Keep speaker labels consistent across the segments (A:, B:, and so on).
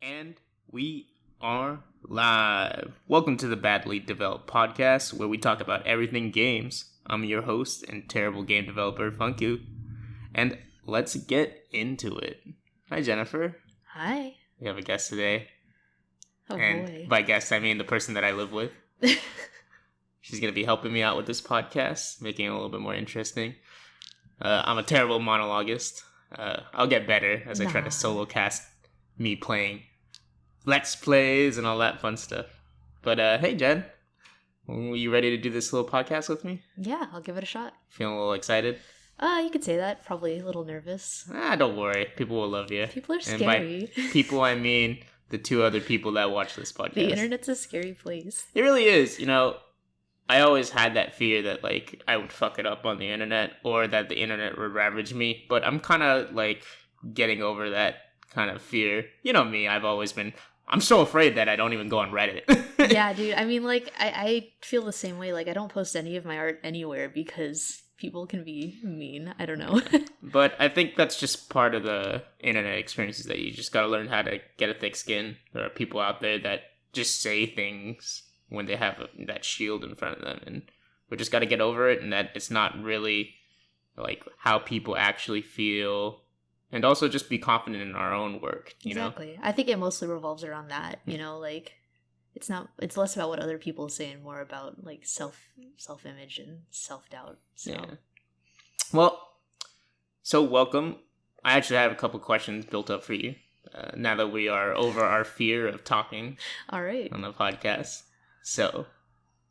A: And we are live. Welcome to the Badly Developed Podcast, where we talk about everything games. I'm your host and terrible game developer, Funku. And let's get into it. Hi, Gennifer.
B: Hi.
A: We have a guest today.
B: Oh,
A: and
B: boy.
A: By guest, I mean the person that I live with. She's going to be helping me out with this podcast, making it a little bit more interesting. I'm a terrible monologuist. I'll get better as I try to solo cast me playing Let's Plays and all that fun stuff. But hey, Jen, are you ready to do this little podcast with me?
B: Yeah, I'll give it a shot.
A: Feeling a little excited?
B: You could say that. Probably a little nervous.
A: Don't worry. People will love you.
B: People are scary.
A: And by people, I mean the two other people that watch this podcast.
B: The internet's a scary place.
A: It really is. You know, I always had that fear that, like, I would fuck it up on the internet or that the internet would ravage me. But I'm kind of, like, getting over that kind of fear. You know me, I'm so afraid that I don't even go on Reddit.
B: Yeah, dude. I mean, like, I feel the same way. Like, I don't post any of my art anywhere because people can be mean. I don't know.
A: But I think that's just part of the internet experiences that you just gotta learn how to get a thick skin. There are people out there that just say things when they have that shield in front of them, and we just gotta get over it, and that it's not really, like, how people actually feel. And also just be confident in our own work, you know?
B: Exactly. I think it mostly revolves around that, you know, like, it's less about what other people say and more about, like, self-image and self-doubt, so.
A: Yeah. Well, so welcome. I actually have a couple questions built up for you, now that we are over our fear of talking
B: All right.
A: on the podcast. So,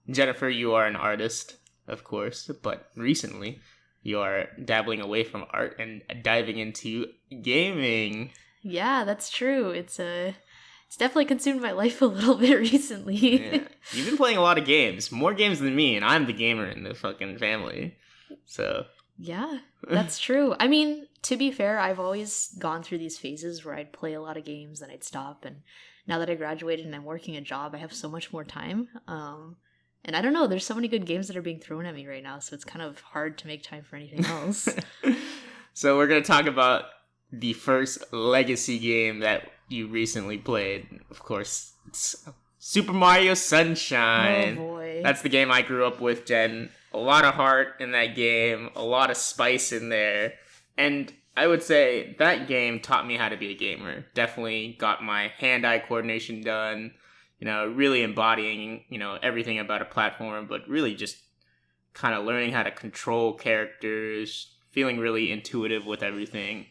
A: Gennifer, you are an artist, of course, but recently you are dabbling away from art and diving into gaming.
B: Yeah, that's true. It's definitely consumed my life a little bit recently.
A: Yeah. You've been playing a lot of games, more games than me, and I'm the gamer in the fucking family. So
B: yeah, that's true. I mean, to be fair, I've always gone through these phases where I'd play a lot of games, then I'd stop, and now that I graduated and I'm working a job, I have so much more time. And I don't know, there's so many good games that are being thrown at me right now, so it's kind of hard to make time for anything else.
A: So we're going to talk about the first legacy game that you recently played. Of course, it's Super Mario Sunshine.
B: Oh boy.
A: That's the game I grew up with, Jen. A lot of heart in that game, a lot of spice in there. And I would say that game taught me how to be a gamer. Definitely got my hand-eye coordination done. You know, really embodying, you know, everything about a platform, but really just kind of learning how to control characters, feeling really intuitive with everything.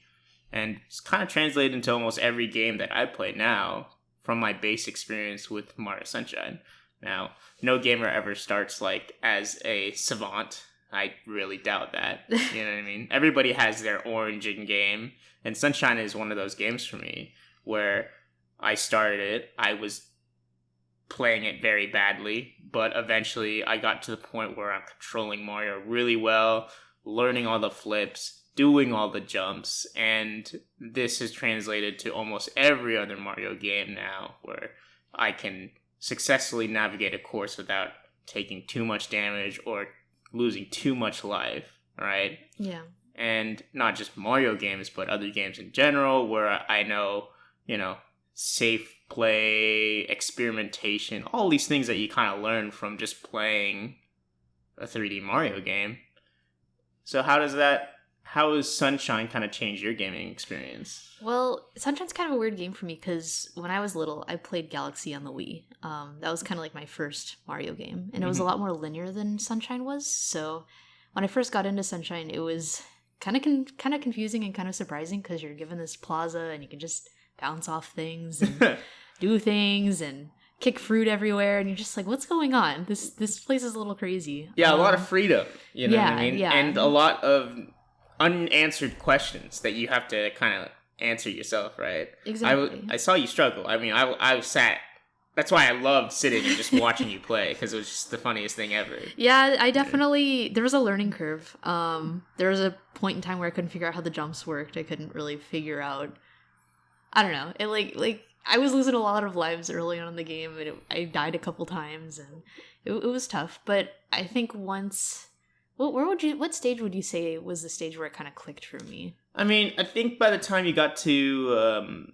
A: And it's kind of translated into almost every game that I play now from my base experience with Mario Sunshine. Now, no gamer ever starts, like, as a savant. I really doubt that. You know what I mean? Everybody has their origin game, and Sunshine is one of those games for me where I started it, I was playing it very badly, but eventually I got to the point where I'm controlling Mario really well, learning all the flips, doing all the jumps, and this has translated to almost every other Mario game now, where I can successfully navigate a course without taking too much damage or losing too much life, right?
B: Yeah.
A: And not just Mario games, but other games in general, where I know, you know, safe play, experimentation, all these things that you kind of learn from just playing a 3D Mario game. So how has Sunshine kind of changed your gaming experience?
B: Well, Sunshine's kind of a weird game for me because when I was little, I played Galaxy on the Wii. That was kind of like my first Mario game, and it was a lot more linear than Sunshine was. So when I first got into Sunshine, it was kind of confusing and kind of surprising because you're given this plaza and you can just bounce off things and do things and kick fruit everywhere, and you're just like, what's going on? This place is a little crazy.
A: Yeah, a lot of freedom, you know what I mean?
B: Yeah.
A: And a lot of unanswered questions that you have to kind of answer yourself, right?
B: Exactly.
A: I saw you struggle. I mean, I sat. That's why I loved sitting and just watching you play, because it was just the funniest thing ever.
B: Yeah, I definitely... There was a learning curve. There was a point in time where I couldn't figure out how the jumps worked. I couldn't really figure out... I don't know. It like I was losing a lot of lives early on in the game, and I died a couple times, and it was tough. But I think once... What stage would you say was the stage where it kind of clicked for me?
A: I mean, I think by the time you got to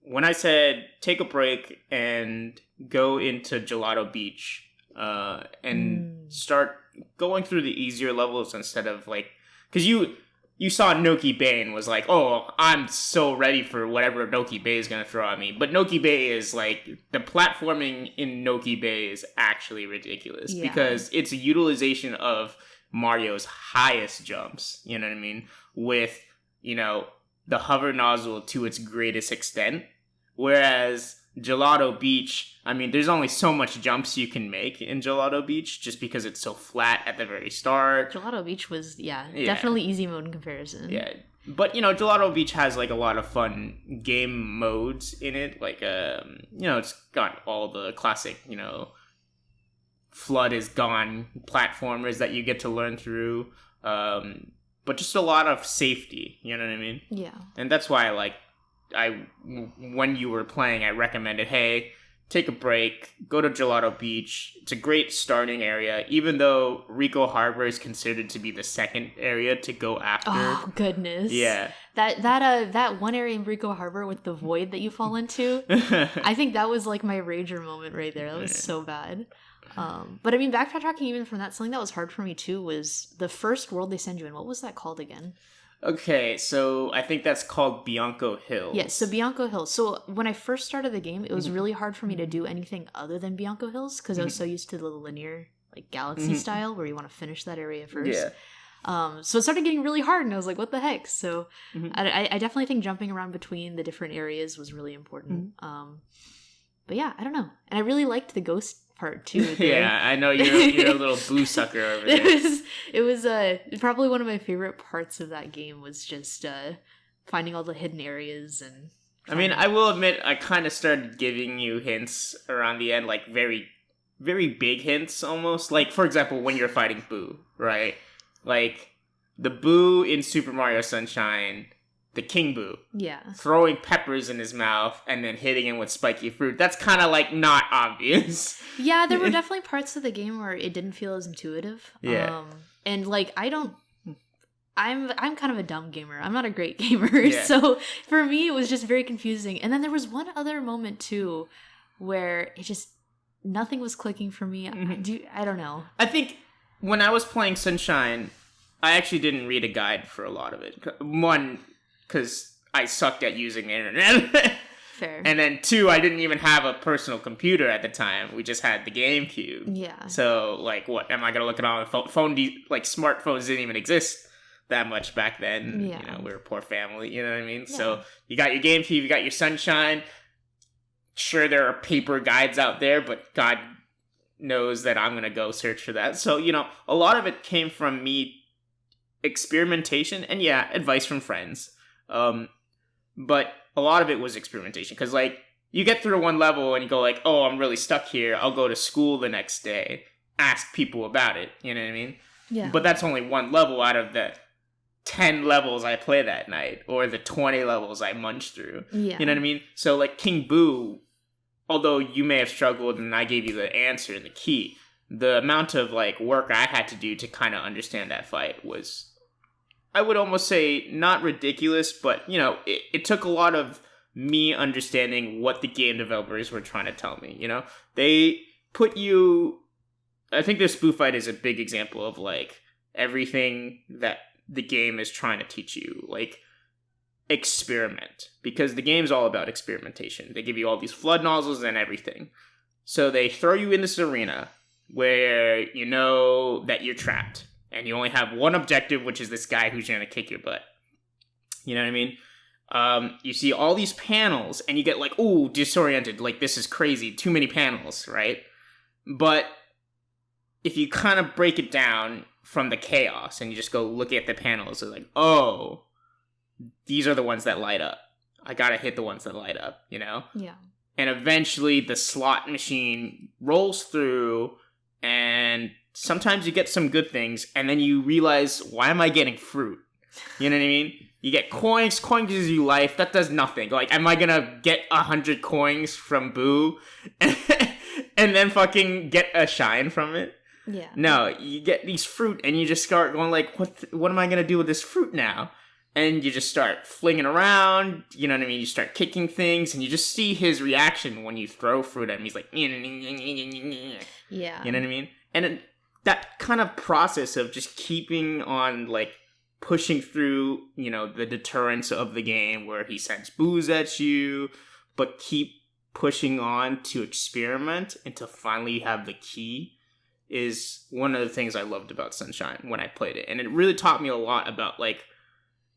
A: when I said take a break and go into Gelato Beach, and start going through the easier levels instead of like, because you saw Noki Bay and was like, oh, I'm so ready for whatever Noki Bay is gonna throw at me. But Noki Bay is like, the platforming in Noki Bay is actually ridiculous because it's a utilization of Mario's highest jumps. You know what I mean? With, you know, the hover nozzle to its greatest extent. Whereas Gelato Beach, I mean, there's only so much jumps you can make in Gelato Beach just because it's so flat at the very start.
B: Gelato Beach was, definitely easy mode in comparison.
A: Yeah. But, you know, Gelato Beach has, like, a lot of fun game modes in it. Like, you know, it's got all the classic, you know, Flood is Gone platformers that you get to learn through. But just a lot of safety, you know what I mean?
B: Yeah.
A: And that's why, like, when you were playing, I recommended, hey, take a break, go to Gelato Beach. It's a great starting area, even though Rico Harbor is considered to be the second area to go after.
B: Oh, goodness.
A: Yeah.
B: That one area in Rico Harbor with the void that you fall into, I think that was like my rager moment right there. That was so bad. But I mean, backtracking even from that, something that was hard for me too was the first world they send you in. What was that called again?
A: Okay, so I think that's called Bianco Hills.
B: Yes, so Bianco Hills. So when I first started the game, it was really hard for me to do anything other than Bianco Hills because I was so used to the linear, like galaxy style, where you want to finish that area first.
A: Yeah.
B: So it started getting really hard, and I was like, "What the heck?" So I definitely think jumping around between the different areas was really important. But yeah, I don't know, and I really liked the ghost part too.
A: Yeah, I know you're a little boo sucker over there.
B: It was probably one of my favorite parts of that game was just finding all the hidden areas and.
A: I mean, I will admit, I kind of started giving you hints around the end, like very, very big hints almost. Like, for example, when you're fighting Boo, right? Like, the Boo in Super Mario Sunshine, the King Boo.
B: Yeah.
A: Throwing peppers in his mouth and then hitting him with spiky fruit. That's kind of, like, not obvious.
B: Yeah, there were definitely parts of the game where it didn't feel as intuitive.
A: Yeah.
B: And, like, I'm kind of a dumb gamer. I'm not a great gamer. So for me, it was just very confusing. And then there was one other moment too where it just, nothing was clicking for me. I don't know.
A: I think when I was playing Sunshine, I actually didn't read a guide for a lot of it. One, because I sucked at using the internet.
B: Fair.
A: And then two, I didn't even have a personal computer at the time. We just had the GameCube.
B: Yeah.
A: So, like, what am I gonna look at on a phone? Like, smartphones didn't even exist that much back then.
B: Yeah.
A: You know, we were a poor family, you know what I mean? Yeah. So you got your GameCube, you got your Sunshine. Sure, there are paper guides out there, but God knows that I'm gonna go search for that. So, you know, a lot of it came from me experimentation and advice from friends. But a lot of it was experimentation because, like, you get through one level and you go like, oh, I'm really stuck here. I'll go to school the next day, ask people about it. You know what I mean?
B: Yeah.
A: But that's only one level out of the 10 levels I play that night or the 20 levels I munch through.
B: Yeah.
A: You know what I mean? So, like, King Boo, although you may have struggled and I gave you the answer and the key, the amount of, like, work I had to do to kind of understand that fight was, I would almost say, not ridiculous, but, you know, it took a lot of me understanding what the game developers were trying to tell me, you know? They put you... I think this Boo fight is a big example of, like, everything that the game is trying to teach you. Like, experiment. Because the game's all about experimentation. They give you all these flood nozzles and everything. So they throw you in this arena where you know that you're trapped. And you only have one objective, which is this guy who's going to kick your butt. You know what I mean? You see all these panels, and you get like, ooh, disoriented. Like, this is crazy. Too many panels, right? But if you kind of break it down from the chaos, and you just go look at the panels, it's like, oh, these are the ones that light up. I gotta hit the ones that light up, you know?
B: Yeah.
A: And eventually, the slot machine rolls through, and... sometimes you get some good things, and then you realize, why am I getting fruit? You know what I mean? You get coins. Coins gives you life. That does nothing. Like, am I gonna get 100 coins from Boo and then fucking get a shine from it?
B: Yeah.
A: No, you get these fruit, and you just start going like, what am I gonna do with this fruit now? and you just start flinging around, you know what I mean? You start kicking things, and you just see his reaction when you throw fruit at him. He's like,
B: Yeah.
A: you know what I mean? And that kind of process of just keeping on, like, pushing through, you know, the deterrence of the game where he sends booze at you, but keep pushing on to experiment until finally you have the key is one of the things I loved about Sunshine when I played it. And it really taught me a lot about, like,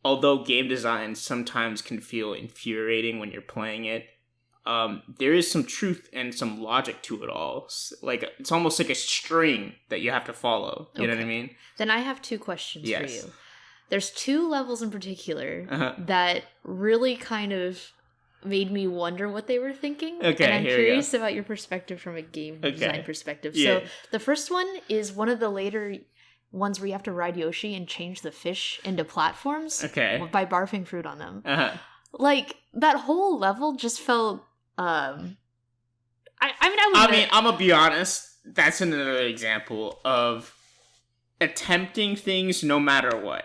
A: although game design sometimes can feel infuriating when you're playing it, there is some truth and some logic to it all. Like, it's almost like a string that you have to follow. You know what I mean?
B: Then I have 2 questions
A: Yes.
B: for you. There's 2 levels in particular that really kind of made me wonder what they were thinking.
A: Okay,
B: and I'm
A: here we
B: curious about your perspective from a game design perspective.
A: Yeah.
B: So the first one is one of the later ones where you have to ride Yoshi and change the fish into platforms by barfing fruit on them. Like, that whole level just felt I'm gonna be honest, that's another example of attempting things no matter what.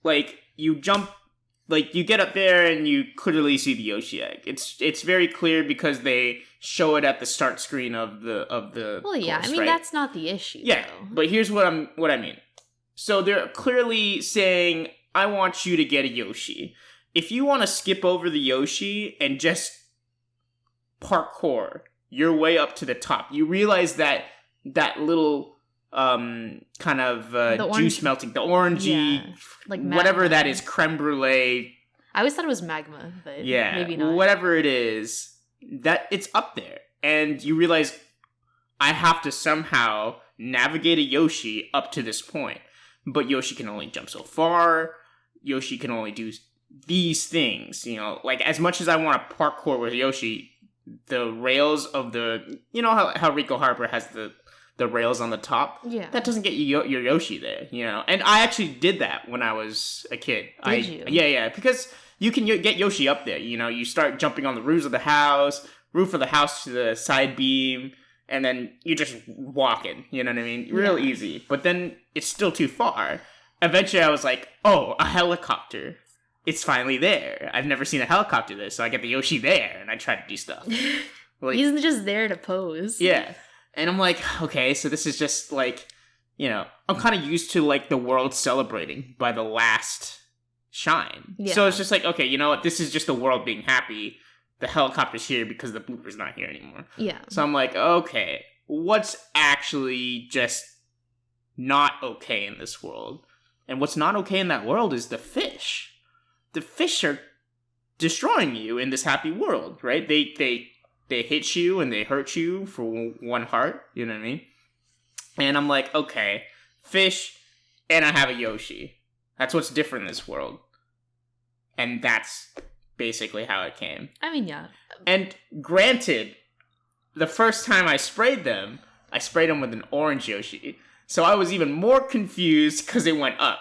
B: Like, you jump, like, you get up there and you clearly see the Yoshi egg. It's very clear because they show it at the start screen of the Well, yeah,
A: course,
B: I mean,
A: right?
B: that's not the issue,
A: Yeah,
B: though.
A: but here's what I mean. So they're clearly saying, I want you to get a Yoshi. If you want to skip over the Yoshi and just parkour your way up to the top, you realize that little kind of juice melting, the orangey,
B: like
A: whatever
B: magma.
A: that is, creme brulee.
B: I always thought it was magma, but maybe not.
A: Whatever it is, that it's up there, and you realize I have to somehow navigate a Yoshi up to this point, but Yoshi can only jump so far. Yoshi can only do these things, you know. Like, as much as I want to parkour with Yoshi, the rails of the, you know how Rico Harbor has the rails on the top?
B: Yeah.
A: That doesn't get you your Yoshi there, you know? And I actually did that when I was a kid.
B: Did you?
A: Yeah, because you can get Yoshi up there, you know? You start jumping on the roof of the house to the side beam, and then you just walking, you know what I mean? Real easy. But then it's still too far. Eventually I was like, oh, a helicopter. It's finally there. I've never seen a helicopter there, so I get the Yoshi there, and I try to do stuff. Like,
B: he's just there to pose.
A: Yeah. And I'm like, okay, so this is just, like, you know, I'm kind of used to, like, the world celebrating by the last shine.
B: Yeah.
A: So it's just like, okay, you know what? This is just the world being happy. The helicopter's here because the blooper's not here anymore.
B: Yeah.
A: So I'm like, okay, what's actually just not okay in this world? And what's not okay in that world is the fish. The fish are destroying you in this happy world, right? They hit you and they hurt you for 1 heart, you know what I mean? And I'm like, okay, fish, and I have a Yoshi. That's what's different in this world. And that's basically how it came.
B: I mean, yeah.
A: And granted, the first time I sprayed them with an orange Yoshi. So I was even more confused because it went up.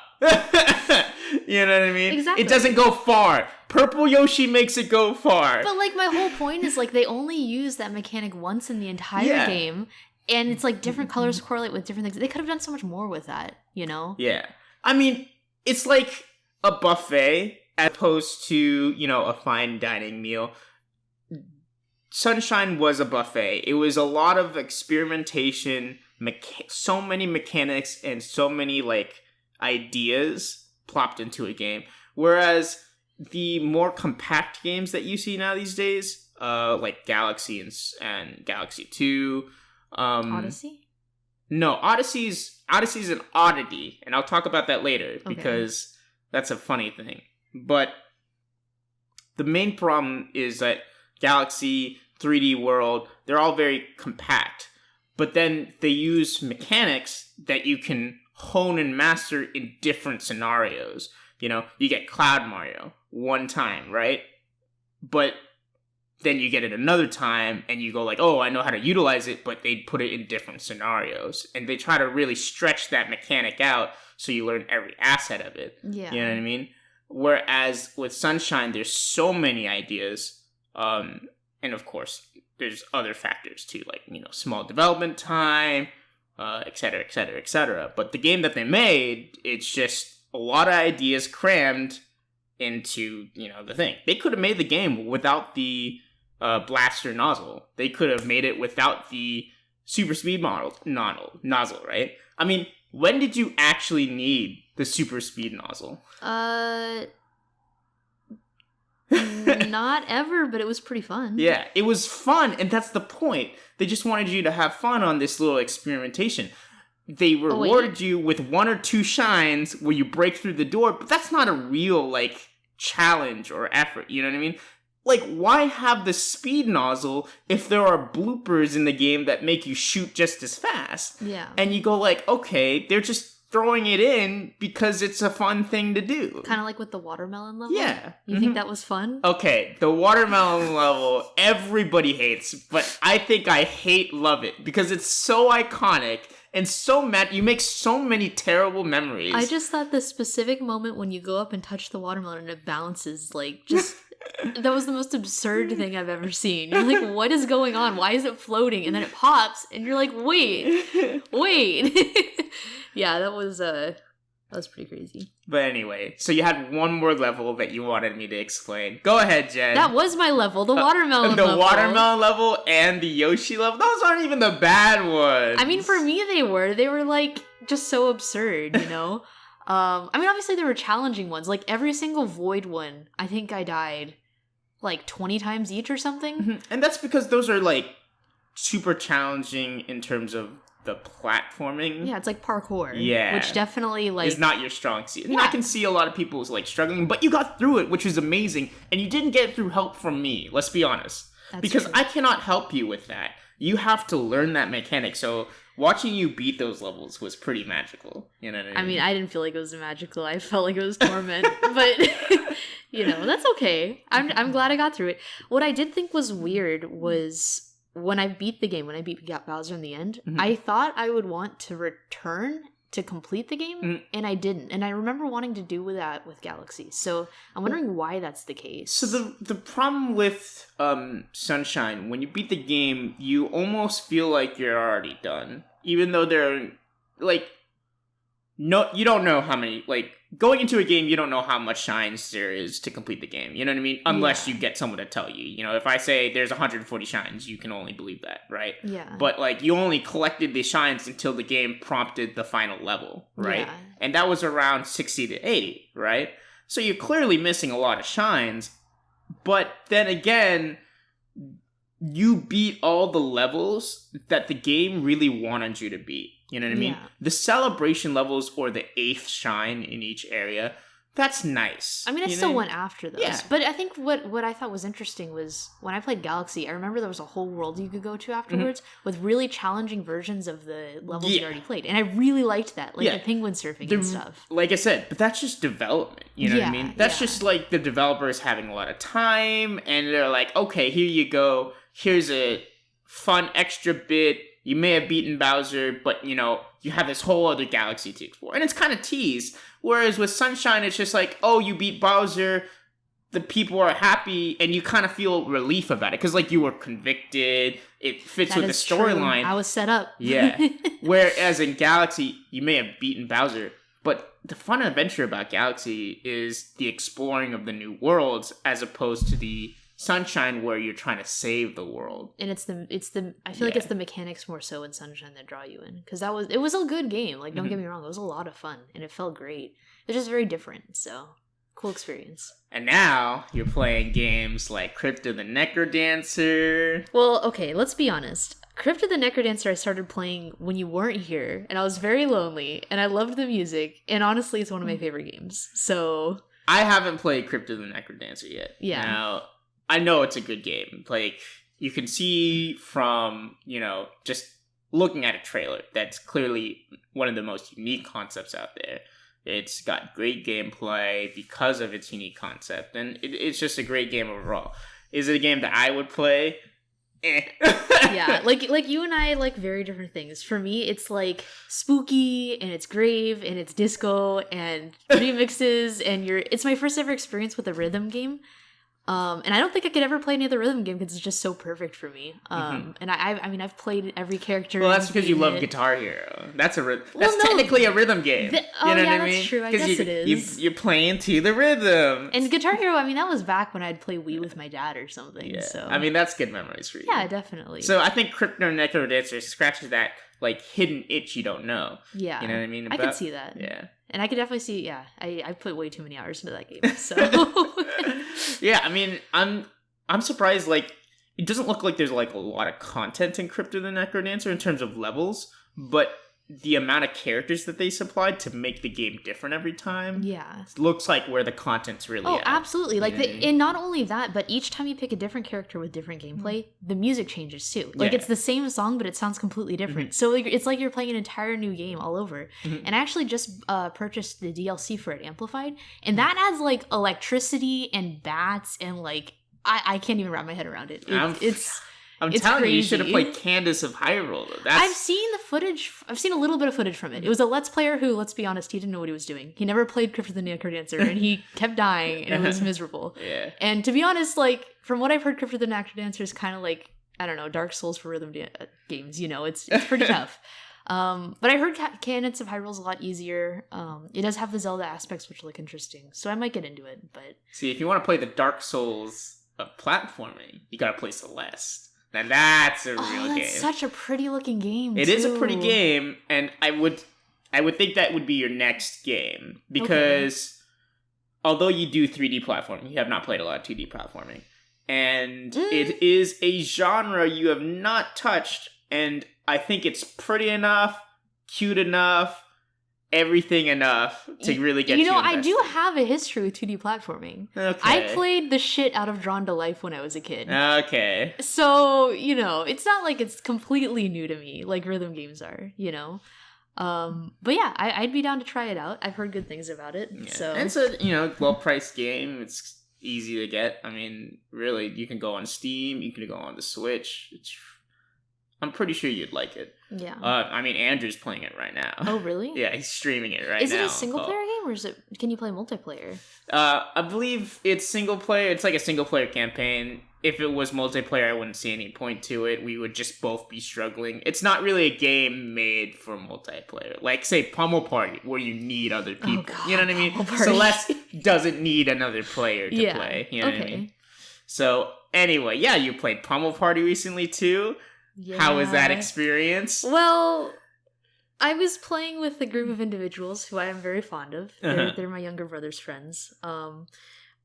A: You know what I mean?
B: Exactly.
A: It doesn't go far. Purple Yoshi makes it go far.
B: But, like, my whole point is, like, they only use that mechanic once in the entire game, and it's, like, different colors correlate with different things. They could have done so much more with that, you know?
A: Yeah. I mean, it's like a buffet as opposed to, you know, a fine dining meal. Sunshine was a buffet. It was a lot of experimentation, so many mechanics, and so many, like, ideas plopped into a game. Whereas the more compact games that you see now these days, like Galaxy and Galaxy 2.
B: Odyssey?
A: No, Odyssey's an oddity, and I'll talk about that later, because that's a funny thing. But the main problem is that Galaxy, 3D World, they're all very compact. But then they use mechanics that you can hone and master in different scenarios. You know, you get Cloud Mario one time, right? But then you get it another time and you go like, oh, I know how to utilize it, but they put it in different scenarios. And they try to really stretch that mechanic out so you learn every asset of it.
B: Yeah.
A: You know what I mean? Whereas with Sunshine, there's so many ideas. And of course, there's other factors too, like, you know, small development time, et cetera, et cetera, et cetera. But the game that they made, it's just a lot of ideas crammed into, the thing. They could have made the game without the blaster nozzle. They could have made it without the super speed nozzle, right? I mean, when did you actually need the super speed nozzle?
B: Not ever, but it was pretty fun.
A: Yeah, it was fun, and that's the point. They just wanted you to have fun on this little experimentation. They rewarded you with 1 or 2 shines where you break through the door, but that's not a real, challenge or effort, you know what I mean? Why have the speed nozzle if there are bloopers in the game that make you shoot just as fast?
B: Yeah.
A: And you go okay, they're just throwing it in because it's a fun thing to do.
B: Kind of like with the watermelon level?
A: Yeah.
B: You think that was fun?
A: Okay, the watermelon level, everybody hates, but I think I love it because it's so iconic and so you make so many terrible memories.
B: I just thought the specific moment when you go up and touch the watermelon and it bounces, just... That was the most absurd thing I've ever seen. You're like, what is going on? Why is it floating? And then it pops, and you're like, wait. Yeah, that was pretty crazy.
A: But anyway, so you had one more level that you wanted me to explain. Go ahead, Jen.
B: That was my level, the watermelon level.
A: The watermelon level and the Yoshi level. Those aren't even the bad ones.
B: I mean, for me, they were just so absurd, obviously there were challenging ones. Every single void one, I think I died 20 times each or something.
A: Mm-hmm. And that's because those are super challenging in terms of the platforming.
B: Yeah, it's parkour.
A: Yeah.
B: Which definitely
A: is not your strong suit. And
B: yeah.
A: I can see a lot of people struggling, but you got through it, which is amazing. And you didn't get it through help from me, let's be honest.
B: That's
A: because
B: true.
A: I cannot help you with that. You have to learn that mechanic. So watching you beat those levels was pretty magical. You know what I mean?
B: I mean, I didn't feel like it was magical. I felt like it was torment. But, that's okay. I'm glad I got through it. What I did think was weird was when I beat the game, when I beat Bowser in the end, I thought I would want to return to complete the game, and I didn't. And I remember wanting to do that with Galaxy. So I'm wondering why that's the case.
A: So the problem with Sunshine, when you beat the game, you almost feel like you're already done. Even though no, you don't know how many, going into a game, you don't know how much shines there is to complete the game. You know what I mean? Unless you get someone to tell you. If I say there's 140 shines, you can only believe that, right?
B: Yeah.
A: But, you only collected the shines until the game prompted the final level, right?
B: Yeah.
A: And that was around 60 to 80, right? So you're clearly missing a lot of shines. But then again, you beat all the levels that the game really wanted you to beat. You know what I mean?
B: Yeah.
A: The celebration levels or the 8th shine in each area, that's nice.
B: I mean, I still went after those.
A: Yeah.
B: But I think what I thought was interesting was when I played Galaxy, I remember there was a whole world you could go to afterwards with really challenging versions of the levels you already played. And I really liked that, the penguin surfing and stuff.
A: Like I said, but that's just development. You know what I mean? That's just the developers having a lot of time and they're like, okay, here you go. Here's a fun extra bit. You may have beaten Bowser, but, you have this whole other galaxy to explore. And it's kind of teased. Whereas with Sunshine, it's just oh, you beat Bowser, the people are happy, and you kind of feel relief about it. Because, you were convicted, it fits with the storyline.
B: I was set up.
A: Yeah. Whereas in Galaxy, you may have beaten Bowser, but the fun adventure about Galaxy is the exploring of the new worlds as opposed to the Sunshine where you're trying to save the world.
B: And I feel like it's the mechanics more so in Sunshine that draw you in, because it was a good game, don't get me wrong, it was a lot of fun and it felt great. It's just very different, so cool experience.
A: And now you're playing games like Crypt of the Necrodancer.
B: Well, okay, let's be honest. Crypt of the Necrodancer I started playing when you weren't here, and I was very lonely, and I loved the music, and honestly it's one of my favorite games. So
A: I haven't played Crypt of the Necrodancer yet.
B: Yeah.
A: Now I know it's a good game. You can see from, just looking at a trailer, that's clearly one of the most unique concepts out there. It's got great gameplay because of its unique concept, and it's just a great game overall. Is it a game that I would play?
B: Yeah, like you and I like very different things. For me, it's spooky and it's grave and it's disco and remixes and it's my first ever experience with a rhythm game. And I don't think I could ever play any other rhythm game because it's just so perfect for me. And I mean, I've played every character.
A: Well, that's because you love Guitar Hero. That's technically a rhythm game.
B: You know what I mean? That's true. I guess
A: it is. You're playing to the rhythm.
B: And Guitar Hero, I mean, that was back when I'd play Wii with my dad or something.
A: Yeah.
B: So
A: I mean, that's good memories for you.
B: Yeah, definitely.
A: So I think Crypto Necrodancer scratches that like hidden itch you don't know.
B: Yeah.
A: You know what I mean?
B: I could see that.
A: Yeah.
B: And I could definitely see, I put way too many hours into that game. So
A: yeah, I mean, I'm surprised, like, it doesn't look like there's like a lot of content in Crypto the Necrodancer in terms of levels, but the amount of characters that they supplied to make the game different every time, looks like where the content's really at.
B: Absolutely. Like, and not only that, but each time you pick a different character with different gameplay, the music changes too. Like, it's the same song, but it sounds completely different. So like, it's like you're playing an entire new game all over. And I actually just purchased the DLC for it, Amplified, and that adds like electricity and bats and like, I can't even wrap my head around it.
A: I'm telling you should have played Candace of Hyrule.
B: I've seen the footage. I've seen a little bit of footage from it. It was a Let's Player who, let's be honest, he didn't know what he was doing. He never played Crypt of the Necrodancer, and he kept dying, and it was miserable.
A: Yeah.
B: And to be honest, like, from what I've heard, Crypt of the Necrodancer is kind of like, I don't know, Dark Souls for rhythm games, you know? It's pretty tough. But I heard Candace of Hyrule is a lot easier. It does have the Zelda aspects, which look interesting, so I might get into it, but...
A: See, if you want to play the Dark Souls of platforming, you gotta play Celeste. Now that's a real game.
B: It's such a pretty looking game.
A: It is a pretty game, and I would think that would be your next game because although you do 3D platforming, you have not played a lot of 2D platforming, and it is a genre you have not touched, and I think it's pretty enough, cute enough, everything enough to really get you invested.
B: I do have a history with 2D platforming.
A: Okay.
B: I played the shit out of Drawn to Life when I was a kid.
A: Okay.
B: So, you know, it's not like it's completely new to me, like rhythm games are, you know? But yeah, I'd be down to try it out. I've heard good things about it.
A: Yeah.
B: So.
A: And it's a, you know, well-priced game. It's easy to get. I mean, really, you can go on Steam. You can go on the Switch. I'm pretty sure you'd like it.
B: Yeah.
A: I mean, Andrew's playing it right now.
B: Oh, really?
A: Yeah, he's streaming it right now.
B: Is it a single-player game, or can you play multiplayer?
A: I believe it's single-player. It's like a single-player campaign. If it was multiplayer, I wouldn't see any point to it. We would just both be struggling. It's not really a game made for multiplayer. Like, say, Pummel Party, where you need other people.
B: Oh, God,
A: you know what I mean? Celeste doesn't need another player to play. You know what I mean? So, anyway, yeah, you played Pummel Party recently, too. Yeah. How was that experience?
B: Well, I was playing with a group of individuals who I am very fond of. They're my younger brother's friends.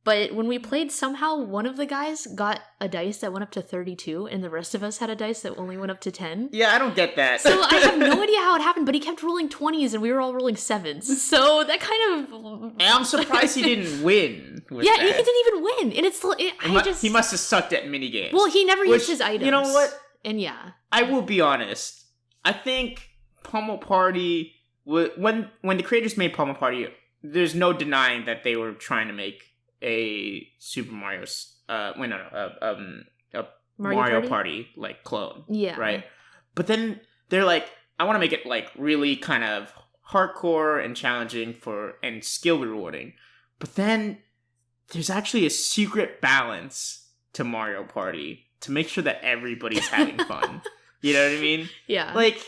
B: But when we played, somehow one of the guys got a dice that went up to 32, and the rest of us had a dice that only went up to 10.
A: Yeah, I don't get that.
B: So I have no idea how it happened, but he kept rolling 20s, and we were all rolling 7s. So that kind of...
A: And I'm surprised he didn't win.
B: He didn't even win. And
A: he must have sucked at minigames.
B: Well, he never used his items.
A: You know what?
B: And yeah.
A: I will be honest. I think Pummel Party... When the creators made Pummel Party, there's no denying that they were trying to make a Super Mario, Mario Party like clone, right? But then they're like, I want to make it like really kind of hardcore and challenging and skill rewarding. But then there's actually a secret balance to Mario Party to make sure that everybody's having fun. You know what I mean?
B: Yeah.
A: Like,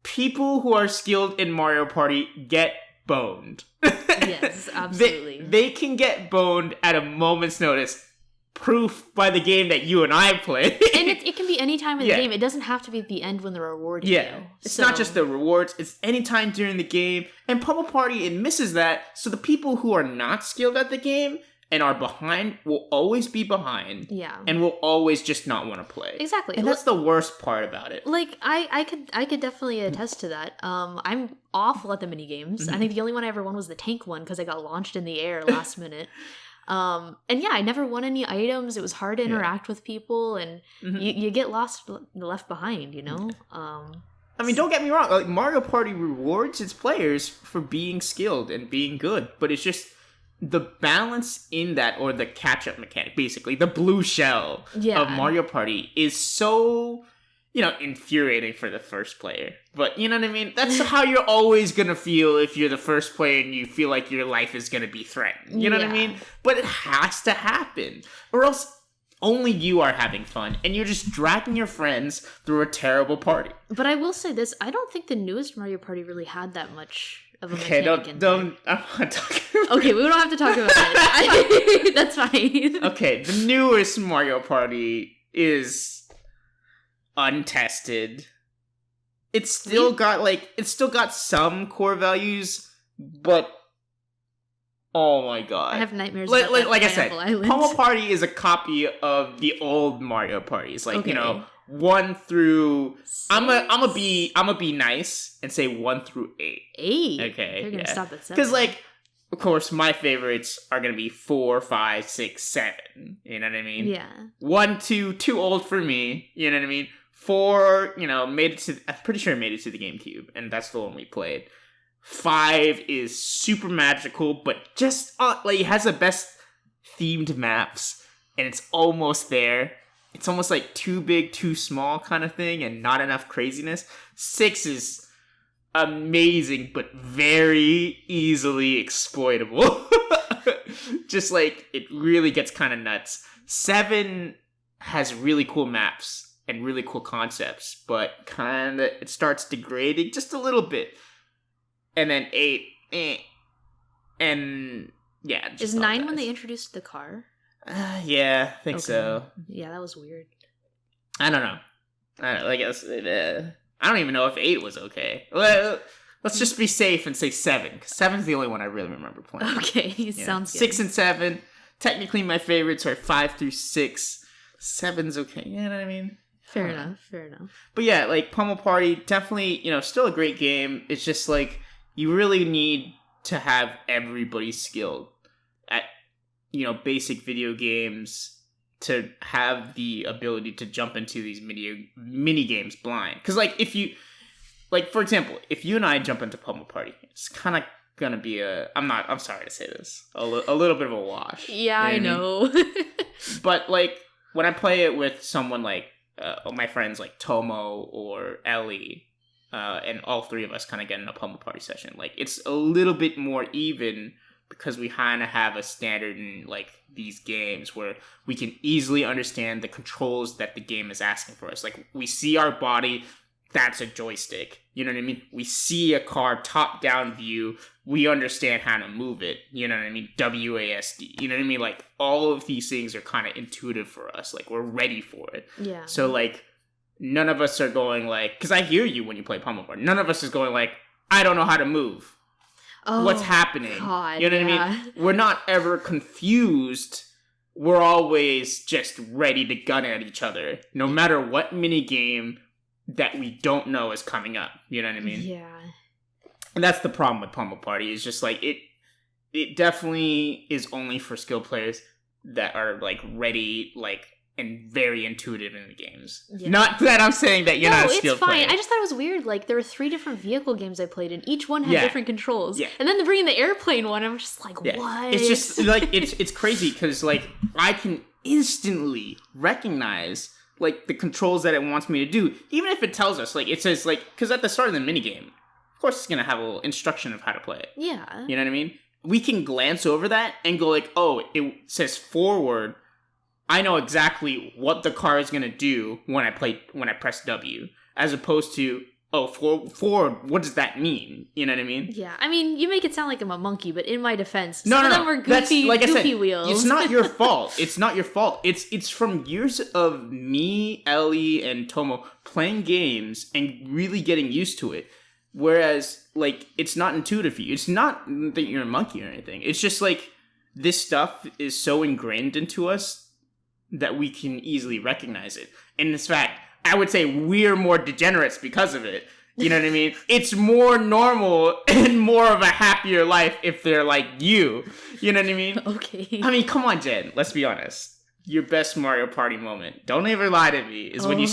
A: people who are skilled in Mario Party get boned.
B: Yes, absolutely.
A: They can get boned at a moment's notice. Proof by the game that you and I play.
B: And it can be any time in the game. It doesn't have to be at the end when the reward you.
A: It's not just the rewards. It's any time during the game. And Pummel Party, it misses that. So the people who are not skilled at the game and are behind will always be behind.
B: Yeah.
A: And will always just not want to play.
B: Exactly.
A: And that's the worst part about it.
B: Like, I could definitely attest to that. I'm awful at the mini games. I think the only one I ever won was the tank one because I got launched in the air last minute. And yeah, I never won any items. It was hard to interact with people, and you get left behind, you know?
A: I mean, don't get me wrong. Like, Mario Party rewards its players for being skilled and being good, but it's just the balance in that, or the catch-up mechanic, basically, the blue shell of Mario Party is so... infuriating for the first player. But you know what I mean? That's how you're always gonna feel if you're the first player and you feel like your life is gonna be threatened. You know what I mean? But it has to happen. Or else only you are having fun and you're just dragging your friends through a terrible party.
B: But I will say this, I don't think the newest Mario Party really had that much of a
A: Okay,
B: mechanic
A: don't I'm not talking about
B: Okay, we don't have to talk about it. That's fine.
A: Okay, the newest Mario Party is untested. It's still got some core values, but oh my god.
B: I have nightmares about
A: like I said,
B: Island.
A: Pummel Party is a copy of the old Mario parties. Like,
B: Okay.
A: 1 through
B: Six?
A: I'm gonna be nice and say 1 through 8.
B: 8?
A: Okay.
B: They're gonna
A: yeah.
B: stop at 7.
A: Because of course, my favorites are gonna be 4, 5, 6, 7. You know what I mean?
B: Yeah.
A: 1, 2, too old for me. You know what I mean? 4, made it to. I'm pretty sure it made it to the GameCube, and that's the one we played. 5 is super magical, but just it has the best themed maps, and it's almost there. It's almost like too big, too small kind of thing, and not enough craziness. 6 is amazing, but very easily exploitable. Just it really gets kind of nuts. 7 has really cool maps and really cool concepts, but it starts degrading just a little bit. And then 8, and yeah.
B: Is 9 when they introduced the car?
A: Yeah, I think so.
B: Yeah, that was weird.
A: I don't know. I guess I don't even know if 8 was okay. Let's just be safe and say 7, because 7's the only one I really remember playing.
B: Okay, sounds good.
A: 6 and 7, technically my favorites are 5 through 6. 7's okay, you know what I mean?
B: Fair enough.
A: But yeah, Pummel Party, definitely, still a great game. It's just you really need to have everybody skilled at, basic video games to have the ability to jump into these mini games blind. Because, if you, for example, if you and I jump into Pummel Party, it's kind of gonna be I'm sorry to say this, a little bit of a wash.
B: Yeah, I know.
A: But, when I play it with someone my friends like Tomo or Ellie, and all three of us kind of get in a Pummel Party session, it's a little bit more even because we kind of have a standard in these games where we can easily understand the controls that the game is asking for us. We see our body, that's a joystick. You know what I mean? We see a car top-down view, we understand how to move it. You know what I mean? WASD. You know what I mean? All of these things are kind of intuitive for us. We're ready for it.
B: Yeah.
A: So, none of us are going, because I hear you when you play Pummel Party. None of us is going, I don't know how to move.
B: Oh,
A: what's happening?
B: God,
A: you know what I mean? We're not ever confused. We're always just ready to gun at each other, no matter what mini game that we don't know is coming up. You know what I mean?
B: Yeah.
A: And that's the problem with Pummel Party. Is just it definitely is only for skilled players that are ready, and very intuitive in the games. Yeah. Not that I'm saying that you're not a skilled player.
B: No, it's fine. I just thought it was weird. There were 3 different vehicle games I played, and each one had different controls.
A: Yeah.
B: And then they bring in the airplane one, I'm just what?
A: It's just, it's crazy, because, I can instantly recognize, the controls that it wants me to do, even if it tells us, it says, because at the start of the minigame, of course it's going to have a little instruction of how to play it.
B: Yeah.
A: You know what I mean? We can glance over that and go oh, it says forward. I know exactly what the car is going to do when I press W, as opposed to, forward, what does that mean? You know what I mean?
B: Yeah. I mean, you make it sound like I'm a monkey, but in my defense,
A: some
B: of them were goofy, goofy wheels.
A: It's not your fault. It's not your fault. It's from years of me, Ellie, and Tomo playing games and really getting used to it. Whereas, it's not intuitive for you. It's not that you're a monkey or anything. It's just, this stuff is so ingrained into us that we can easily recognize it. And in fact, I would say we're more degenerates because of it. You know what I mean? It's more normal and more of a happier life if they're like you. You know what I mean?
B: Okay.
A: I mean, come on, Jen. Let's be honest. Your best Mario Party moment, don't ever lie to me, is when you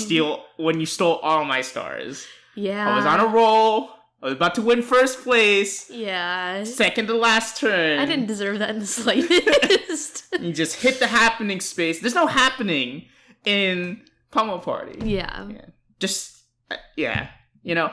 A: stole all my stars.
B: Yeah.
A: I was on a roll. I was about to win first place.
B: Yeah.
A: Second to last turn.
B: I didn't deserve that in the slightest.
A: You just hit the happening space. There's no happening in Pummel Party.
B: Yeah.
A: just yeah, you know,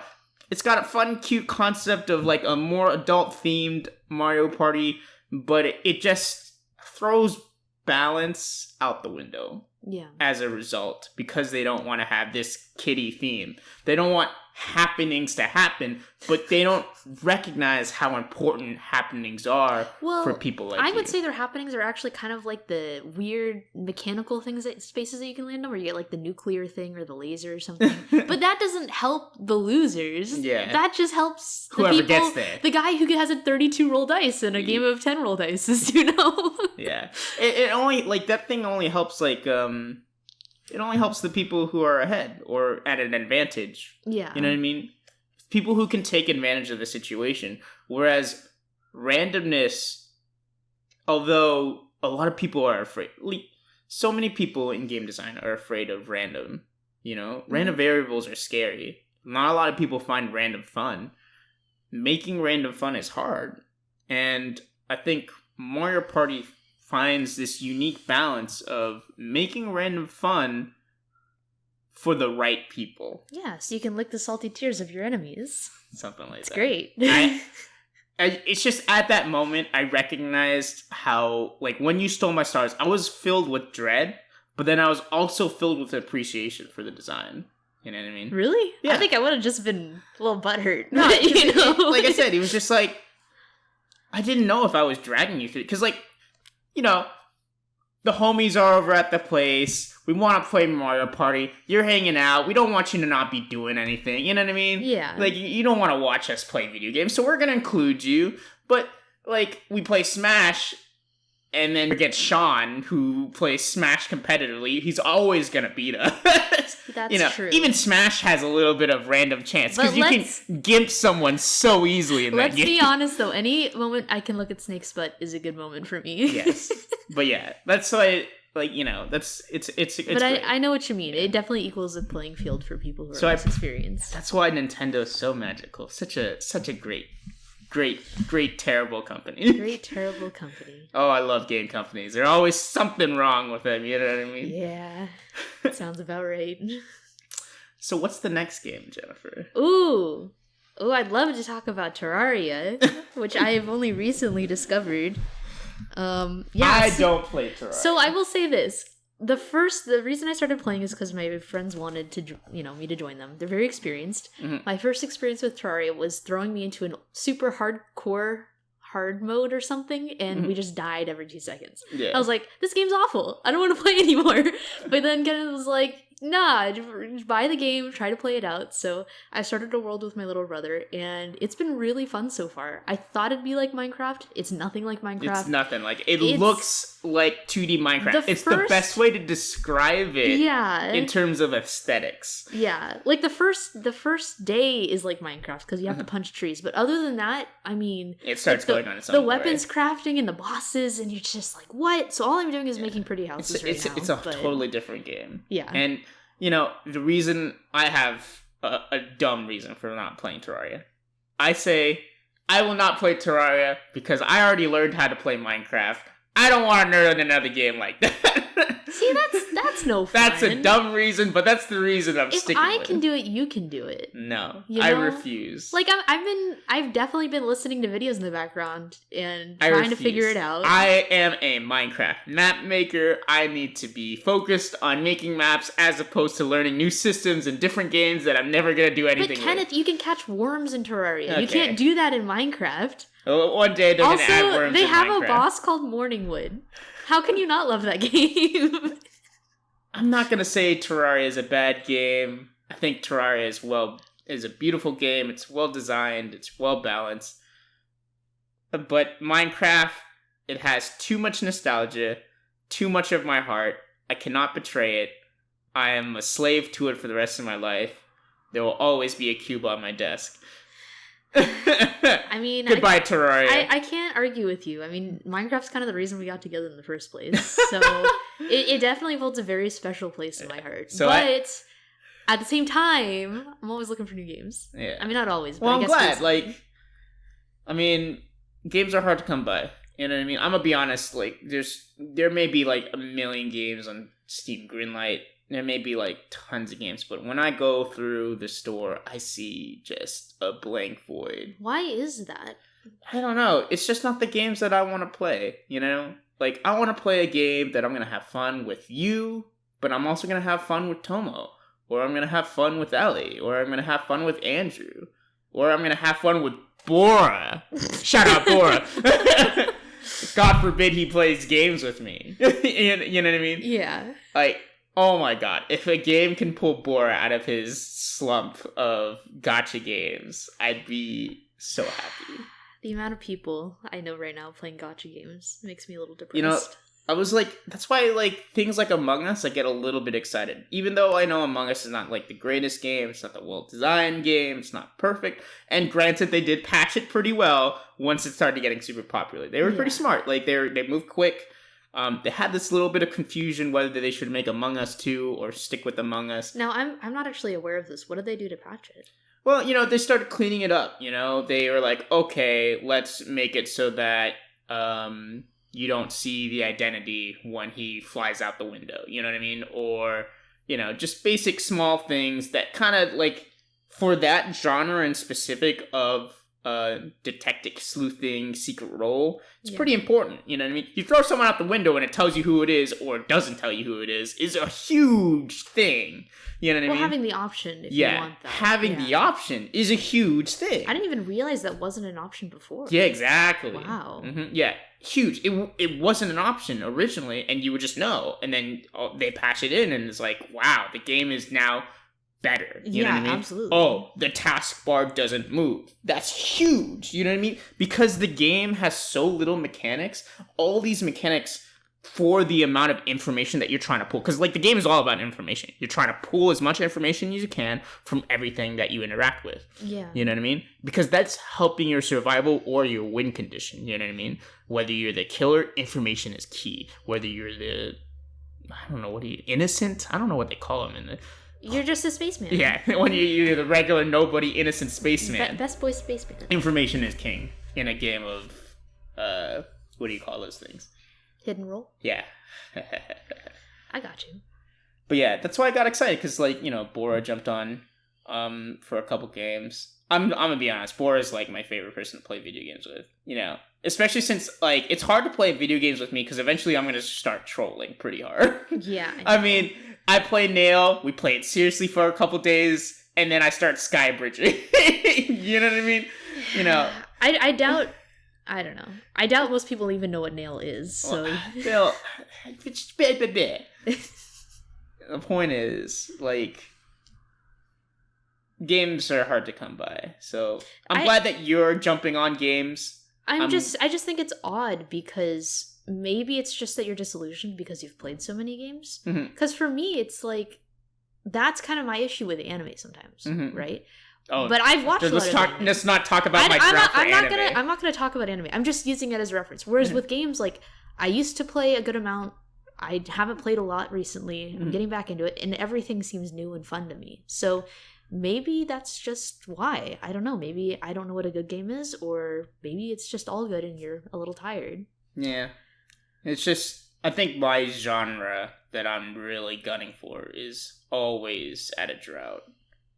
A: it's got a fun, cute concept of like a more adult themed Mario Party, but it just throws balance out the window.
B: Yeah.
A: As a result, because they don't want to have this kiddie theme. They don't want happenings to happen, but they don't recognize how important happenings are for people like
B: I
A: you.
B: would say their happenings are actually kind of like the weird mechanical spaces that you can land on, where you get like the nuclear thing or the laser or something. But that doesn't help the losers.
A: Yeah.
B: That just helps the
A: Whoever
B: people,
A: gets there.
B: The guy who has a 32 roll dice in a game of 10 roll dice,
A: Yeah. It only, like, that thing only helps, like, it only helps the people who are ahead or at an advantage.
B: Yeah.
A: You know what I mean? People who can take advantage of the situation. Whereas randomness, although a lot of people are afraid, so many people in game design are afraid of random. You know, random variables are scary. Not a lot of people find random fun. Making random fun is hard. And I think Mario Party finds this unique balance of making random fun for the right people.
B: Yeah, so you can lick the salty tears of your enemies.
A: Something like
B: It's
A: that.
B: great.
A: It's just at that moment I recognized how, like, when you stole my stars, I was filled with dread, but then I was also filled with appreciation for the design. You know what I mean?
B: Really?
A: Yeah.
B: I think I would have just been a little butthurt.
A: No,
B: You know?
A: like I said, he was just like, I didn't know if I was dragging you through, because, like, you know, the homies are over at the place. We want to play Mario Party. You're hanging out. We don't want you to not be doing anything. You know what I mean?
B: Yeah.
A: Like, you don't want to watch us play video games, so we're going to include you. But, like, we play Smash, and then we get Sean, who plays Smash competitively. He's always going to beat us.
B: That's
A: you know,
B: true.
A: Even Smash has a little bit of random chance, because you can gimp someone so easily in that game.
B: Let's be honest, though. Any moment I can look at Snake's butt is a good moment for me.
A: Yes. But yeah, that's why, like, you know, it's
B: But
A: great.
B: I know what you mean. It definitely equals the playing field for people who are less experienced.
A: That's why Nintendo's so magical. Such a great terrible company.
B: Great, terrible company.
A: Oh, I love game companies. There's always something wrong with them, you know what I mean?
B: Yeah. Sounds about right.
A: So what's the next game, Gennifer?
B: Ooh, I'd love to talk about Terraria, which I have only recently discovered.
A: I don't play Terraria.
B: So I will say this. The reason I started playing is because my friends wanted to, me to join them. They're very experienced.
A: Mm-hmm.
B: My first experience with Terraria was throwing me into a super hardcore hard mode or something, and we just died every 2 seconds.
A: Yeah.
B: I was like, this game's awful. I don't want to play anymore. But then Kenneth was like, nah, just buy the game, try to play it out. So I started a world with my little brother, and it's been really fun so far. I thought it'd be like Minecraft. It's nothing like Minecraft.
A: It's nothing like it. Looks like 2D Minecraft. It's the best way to describe it.
B: Yeah.
A: In terms of aesthetics.
B: Yeah, like the first day is like Minecraft because you have to punch trees. But other than that, I mean,
A: it starts going on its own.
B: The weapons crafting and the bosses, and you're just like, what? So all I'm doing is making pretty houses
A: it's
B: now.
A: It's a totally different game.
B: Yeah,
A: and the reason I have a dumb reason for not playing Terraria, I say I will not play Terraria because I already learned how to play Minecraft. I don't want to learn another game like that.
B: See, that's no fun.
A: That's a dumb reason, but that's the reason I'm sticking with it.
B: If I can do it, you can do it.
A: No, I refuse.
B: Like I've definitely been listening to videos in the background and trying to figure it out.
A: I am a Minecraft map maker. I need to be focused on making maps as opposed to learning new systems and different games that I'm never gonna do anything with.
B: But Kenneth, you can catch worms in Terraria.
A: Okay.
B: You can't do that in Minecraft.
A: One day they're gonna add worms.
B: Also, they have
A: Minecraft.
B: a boss called Morningwood. How can you not love that game?
A: I'm not gonna say Terraria is a bad game. I think Terraria is a beautiful game. It's well designed. It's well balanced. But Minecraft, it has too much nostalgia, too much of my heart. I cannot betray it. I am a slave to it for the rest of my life. There will always be a cube on my desk.
B: I mean,
A: goodbye, Terraria.
B: I can't argue with you. I mean, Minecraft's kind of the reason we got together in the first place. So it definitely holds a very special place in my heart. So but at the same time, I'm always looking for new games. Yeah. I mean, not always. But
A: well,
B: I guess
A: I'm glad. I mean, games are hard to come by. You know what I mean? I'm gonna be honest. Like, there may be like a million games on Steam Greenlight there may be like tons of games, but when I go through the store, I see just a blank void.
B: Why is that?
A: I don't know. It's just not the games that I want to play, you know? Like, I want to play a game that I'm going to have fun with you, but I'm also going to have fun with Tomo. Or I'm going to have fun with Ellie. Or I'm going to have fun with Andrew. Or I'm going to have fun with Bora. Shout out Bora. God forbid he plays games with me. You know what I mean?
B: Yeah.
A: Like, oh my god. If a game can pull Bora out of his slump of gacha games, I'd be so happy.
B: The amount of people I know right now playing gacha games makes me a little depressed.
A: You know, I was like, that's why, like, things like Among Us, I get a little bit excited. Even though I know Among Us is not, like, the greatest game, it's not the well-designed game, it's not perfect. And granted, they did patch it pretty well once it started getting super popular. They were pretty smart. Like, they moved quick. They had this little bit of confusion whether they should make Among Us 2 or stick with Among Us.
B: Now, I'm not actually aware of this. What did they do to patch it?
A: Well, you know, they started cleaning it up, you know? They were like, okay, let's make it so that you don't see the identity when he flies out the window, you know what I mean? Or, you know, just basic small things that kind of, like, for that genre in specific of detective sleuthing secret role, it's pretty important, you know what I mean? You throw someone out the window and it tells you who it is or doesn't tell you who it is a huge thing. You know what I mean?
B: Having the option if you want that.
A: Having the option is a huge thing.
B: I didn't even realize that wasn't an option before.
A: Yeah, exactly.
B: Wow.
A: Mm-hmm. Yeah, huge. It wasn't an option originally, and you would just know. And then they patch it in, and it's like, wow, the game is now better. You know what I mean?
B: Absolutely.
A: Oh, the taskbar doesn't move. That's huge. You know what I mean? Because the game has so little mechanics, all these mechanics for the amount of information that you're trying to pull. Because, like, the game is all about information. You're trying to pull as much information as you can from everything that you interact with.
B: Yeah.
A: You know what I mean? Because that's helping your survival or your win condition. You know what I mean? Whether you're the killer, information is key. Whether you're the, I don't know, what are you, innocent? I don't know what they call them in the...
B: You're just a spaceman.
A: Yeah, when you're the regular, nobody, innocent spaceman.
B: Best boy spaceman.
A: Information is king in a game of, what do you call those things?
B: Hidden role?
A: Yeah.
B: I got you.
A: But yeah, that's why I got excited, because, like, you know, Bora jumped on for a couple games. I'm gonna be honest, Bora's, like, my favorite person to play video games with, you know? Especially since, like, it's hard to play video games with me, because eventually I'm gonna start trolling pretty hard.
B: Yeah.
A: I mean, I play Nail, we played seriously for a couple days, and then I start skybridging. You know what I mean? You know.
B: I doubt... I don't know. I doubt most people even know what Nail is, so...
A: Well, the point is, like, games are hard to come by, so I'm glad that you're jumping on games.
B: I just think it's odd, because maybe it's just that you're disillusioned because you've played so many games. Because for me, it's like, that's kind of my issue with anime sometimes, right? Oh, but I've watched a lot of anime.
A: Let's not talk about my draft for anime.
B: I'm not gonna talk about anime. I'm just using it as a reference. Whereas with games, like, I used to play a good amount. I haven't played a lot recently. I'm getting back into it, and everything seems new and fun to me. So maybe that's just why. I don't know. Maybe I don't know what a good game is, or maybe it's just all good and you're a little tired. Yeah.
A: It's just, I think my genre that I'm really gunning for is always at a drought.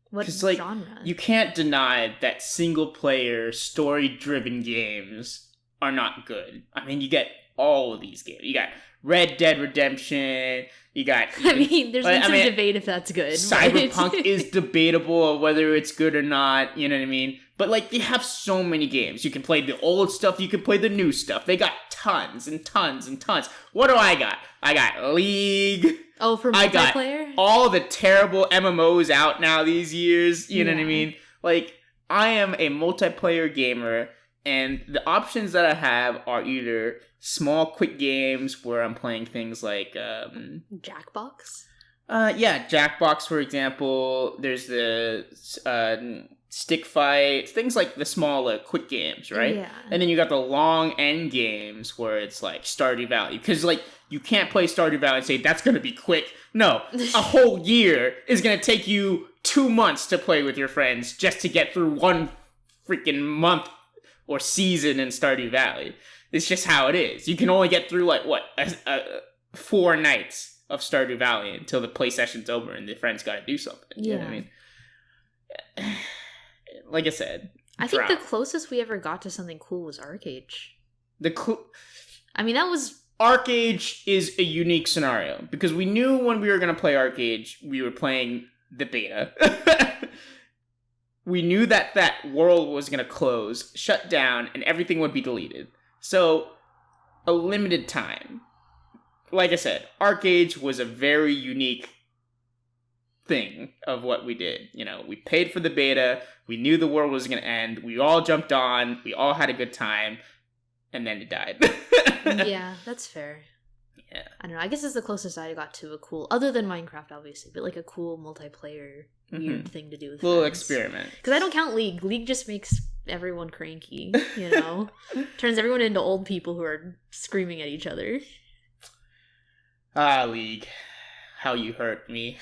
B: What genre?
A: You can't deny that single-player, story-driven games are not good. I mean, you get all of these games. You got Red Dead Redemption, you got...
B: I mean, there's been some debate if that's good.
A: Cyberpunk is debatable of whether it's good or not, you know what I mean? But, like, they have so many games. You can play the old stuff, you can play the new stuff. They got tons and tons and tons. What do I got? I got League...
B: Oh, for multiplayer?
A: I got all the terrible MMOs out now these years. You know what I mean? Like, I am a multiplayer gamer, and the options that I have are either small, quick games where I'm playing things like...
B: Jackbox?
A: Yeah, Jackbox, for example. There's the Stick Fight. Things like the small, quick games, right?
B: Yeah.
A: And then you got the long end games where it's like Stardew Valley. Because, like, you can't play Stardew Valley and say, that's going to be quick. No, a whole year is going to take you 2 months to play with your friends just to get through one freaking month or season in Stardew Valley. It's just how it is. You can only get through, like, 4 nights of Stardew Valley until the play session's over and the friends got to do something.
B: Yeah.
A: You know what I mean? Like I said,
B: I think the closest we ever got to something cool was Arcage.
A: I
B: mean, that was...
A: Arcage is a unique scenario because we knew when we were going to play Arcage, we were playing the beta. We knew that world was going to close, shut down, and everything would be deleted. So, a limited time. Like I said, Arcage was a very unique thing of what we did. You know, we paid for the beta, we knew the world was going to end, we all jumped on, we all had a good time, and then it died.
B: Yeah, that's fair.
A: Yeah.
B: I don't know, I guess it's the closest I got to a cool, other than Minecraft obviously, but like a cool multiplayer weird thing to do with
A: little
B: friends.
A: Experiment.
B: Because I don't count League. League just makes everyone cranky, you know? Turns everyone into old people who are screaming at each other.
A: Ah, League. How you hurt me.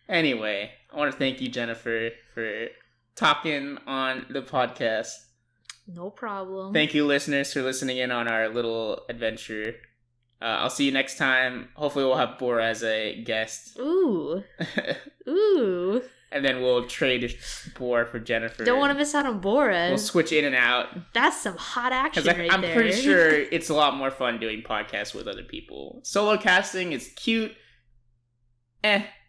A: Anyway, I want to thank you, Gennifer, for talking on the podcast.
B: No problem.
A: Thank you, listeners, for listening in on our little adventure. I'll see you next time. Hopefully we'll have Bora as a guest.
B: Ooh. Ooh.
A: And then we'll trade Bora for Gennifer.
B: Don't want to miss out on Bora.
A: We'll switch in and out.
B: That's some hot action right
A: I'm
B: there.
A: pretty sure it's a lot more fun doing podcasts with other people. Solo casting is cute.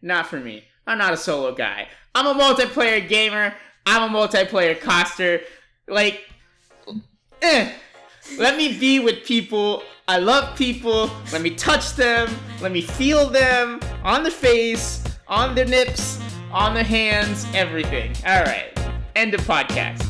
A: Not for me. I'm not a solo guy. I'm a multiplayer gamer. I'm a multiplayer caster. Like, let me be with people. I love people. Let me touch them. Let me feel them on the face, on their nips, on their hands, everything. All right. End of podcast.